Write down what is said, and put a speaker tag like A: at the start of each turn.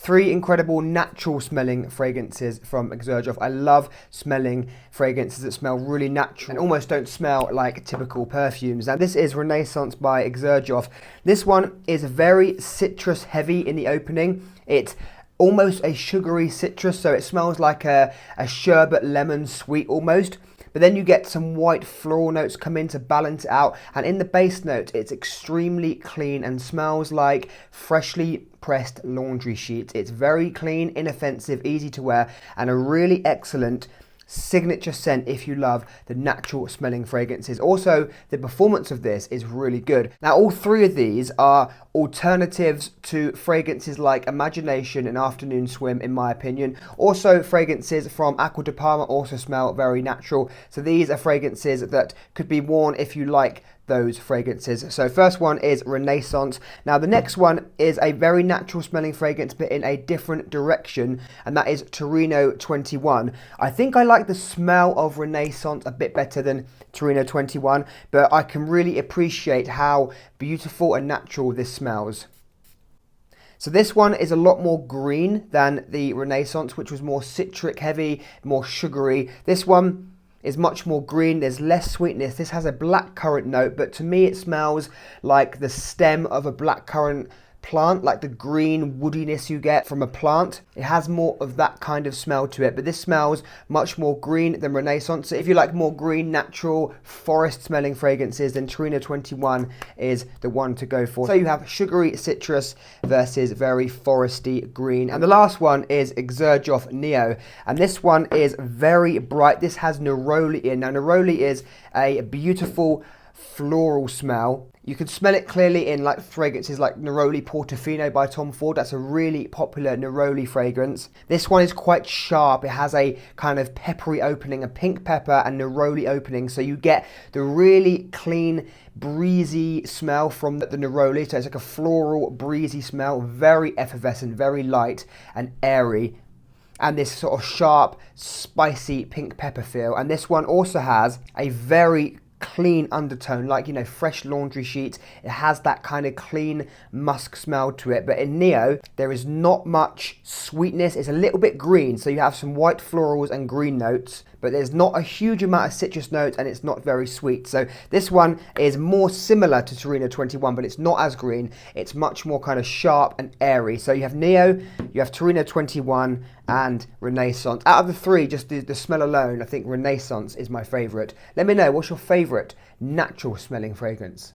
A: Three incredible natural smelling fragrances from Xerjoff. I love smelling fragrances that smell really natural and almost don't smell like typical perfumes. Now this is Renaissance by Xerjoff. This one is very citrus heavy in the opening. It's almost a sugary citrus, so it smells like a sherbet lemon sweet almost. But then you get some white floral notes come in to balance it out, and in the base note it's extremely clean and smells like freshly pressed laundry sheets. It's very clean, inoffensive, easy to wear, and a really excellent signature scent if you love the natural smelling fragrances. Also, the performance of this is really good. Now, all three of these are alternatives to fragrances like Imagination and Afternoon Swim, in my opinion. Also, fragrances from Acqua di Parma also smell very natural. So these are fragrances that could be worn if you like those fragrances. So first one is Renaissance. Now the next one is a very natural smelling fragrance but in a different direction, and that is Torino 21. I think I like the smell of Renaissance a bit better than Torino 21, but I can really appreciate how beautiful and natural this smells. So this one is a lot more green than the Renaissance, which was more citric heavy, more sugary. This one is much more green, there's less sweetness. This has a blackcurrant note, but to me it smells like the stem of a blackcurrant plant, like the green woodiness you get from a plant. It has more of that kind of smell to it, but this smells much more green than Renaissance. So if you like more green, natural, forest smelling fragrances, then Torino 21 is the one to go for. So you have sugary citrus versus very foresty green. And the last one is Xerjoff Neo, and this one is very bright. This has neroli in. Now neroli is a beautiful floral smell. You can smell it clearly in like fragrances like Neroli Portofino by Tom Ford. That's a really popular neroli fragrance. This one is quite sharp. It has a kind of peppery opening, a pink pepper and neroli opening. So you get the really clean, breezy smell from the neroli. So it's like a floral, breezy smell, very effervescent, very light and airy. And this sort of sharp, spicy pink pepper feel. And this one also has a very clean undertone, like, you know, fresh laundry sheets. It has that kind of clean musk smell to it. But in Neo, there is not much sweetness. It's a little bit green, so you have some white florals and green notes, but there's not a huge amount of citrus notes, and it's not very sweet. So this one is more similar to Torino 21, but it's not as green. It's much more kind of sharp and airy. So you have Neo, you have Torino 21, and Renaissance. Out of the three, just the smell alone, I think Renaissance is my favorite. Let me know, what's your favorite natural smelling fragrance?